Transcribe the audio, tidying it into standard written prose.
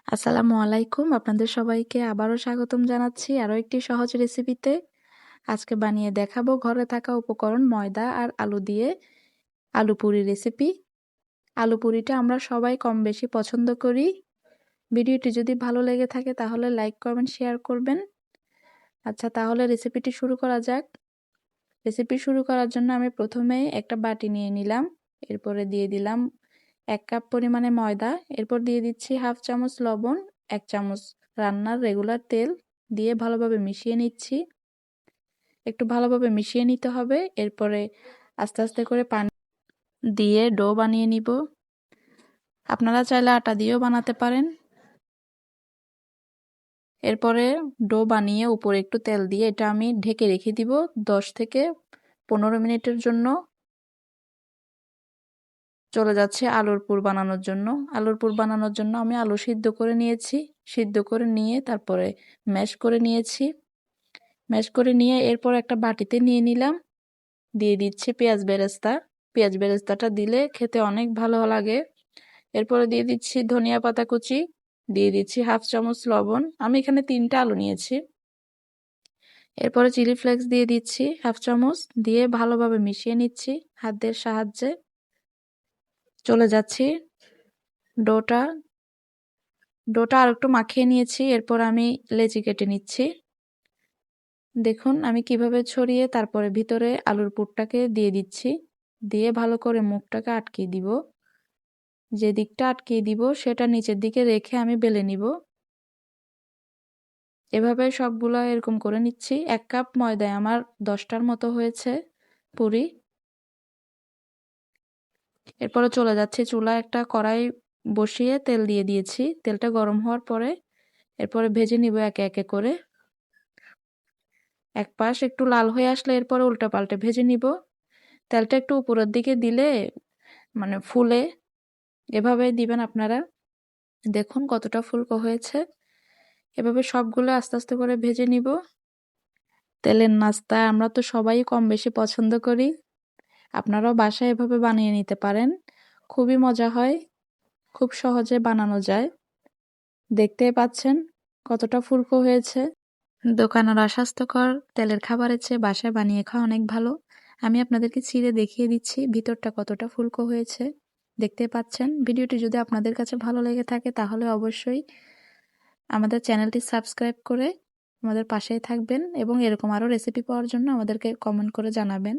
আসসালামু আলাইকুম। আপনাদের সবাইকে আবারও স্বাগতম জানাচ্ছি আরও একটি সহজ রেসিপিতে। আজকে বানিয়ে দেখাবো ঘরে থাকা উপকরণ ময়দা আর আলু দিয়ে আলু পুরি রেসিপি। আলু পুরিটা আমরা সবাই কম বেশি পছন্দ করি। ভিডিওটি যদি ভালো লেগে থাকে তাহলে লাইক করবেন, শেয়ার করবেন। আচ্ছা, তাহলে রেসিপিটি শুরু করা যাক। রেসিপি শুরু করার জন্য আমি প্রথমেই একটা বাটি নিয়ে নিলাম। এরপরে দিয়ে দিলাম 1 কাপ পরিমাণে ময়দা। এরপর দিয়ে দিচ্ছি হাফ চামচ লবণ, 1 চামচ রান্নার রেগুলার তেল দিয়ে ভালোভাবে মিশিয়ে নিচ্ছি। একটু ভালোভাবে মিশিয়ে নিতে হবে। এরপরে আস্তে আস্তে করে পানি দিয়ে ডো বানিয়ে নিব। আপনারা চাইলে আটা দিয়েও বানাতে পারেন। এরপরে ডো বানিয়ে উপরে একটু তেল দিয়ে এটা আমি ঢেকে রেখে দিব 10 থেকে 15 মিনিটের জন্য। চলে যাচ্ছে আলুর পুর বানানোর জন্য। আলুর পুর বানানোর জন্য আমি আলু সিদ্ধ করে নিয়েছি। সিদ্ধ করে নিয়ে তারপরে ম্যাশ করে নিয়েছি। ম্যাশ করে নিয়ে এরপর একটা বাটিতে নিয়ে নিলাম। দিয়ে দিচ্ছি পেঁয়াজ বেরেস্তা। পেঁয়াজ বেরেস্তাটা দিলে খেতে অনেক ভালো লাগে। এরপরে দিয়ে দিচ্ছি ধনিয়া পাতা কুচি, দিয়ে দিচ্ছি হাফ চামচ লবণ। আমি এখানে 3টা আলু নিয়েছি। এরপরে চিলি ফ্লেক্স দিয়ে দিচ্ছি হাফ চামচ, দিয়ে ভালোভাবে মিশিয়ে নিচ্ছি হাতের সাহায্যে। চলে যাচ্ছি ডোটা আর একটু মাখিয়ে নিয়েছি। এরপর আমি লেচি কেটে নিচ্ছি। দেখুন আমি কিভাবে ছড়িয়ে তারপরে ভিতরে আলুর পুরটাকে দিয়ে দিচ্ছি। দিয়ে ভালো করে মুখটাকে আটকিয়ে দিব। যে দিকটা আটকিয়ে দিব সেটা নিচের দিকে রেখে আমি বেলে নিব। এভাবে সবগুলো এরকম করে নিচ্ছি। 1 কাপ ময়দায় আমার 10টার মতো হয়েছে পুরি। এরপরে চলে যাচ্ছি চুলায় একটা কড়াই বসিয়ে তেল দিয়ে দিয়েছি। তেলটা গরম হওয়ার পরে এরপরে ভেজে নিব একে একে করে। এক পাশ একটু লাল হয়ে আসলে এরপরে উল্টা পাল্টে ভেজে নিব। তেলটা একটু উপরের দিকে দিলে মানে ফুলে, এভাবে দিবেন আপনারা। দেখুন কতটা ফুলকো হয়েছে। এভাবে সবগুলো আস্তে আস্তে করে ভেজে নিব। তেলের নাস্তা আমরা তো সবাই কম বেশি পছন্দ করি। আপনারাও বাসায় এভাবে বানিয়ে নিতে পারেন। খুবই মজা হয়, খুব সহজে বানানো যায়। দেখতেই পাচ্ছেন কতটা ফুলকো হয়েছে। দোকানের অস্বাস্থ্যকর তেলের খাবারের চেয়ে বাসায় বানিয়ে খাওয়া অনেক ভালো। আমি আপনাদেরকে ছিঁড়ে দেখিয়ে দিচ্ছি ভিতরটা কতটা ফুলকো হয়েছে। দেখতে পাচ্ছেন। ভিডিওটি যদি আপনাদের কাছে ভালো লেগে থাকে তাহলে অবশ্যই আমাদের চ্যানেলটি সাবস্ক্রাইব করে আমাদের পাশেই থাকবেন এবং এরকম আরও রেসিপি পাওয়ার জন্য আমাদেরকে কমেন্ট করে জানাবেন।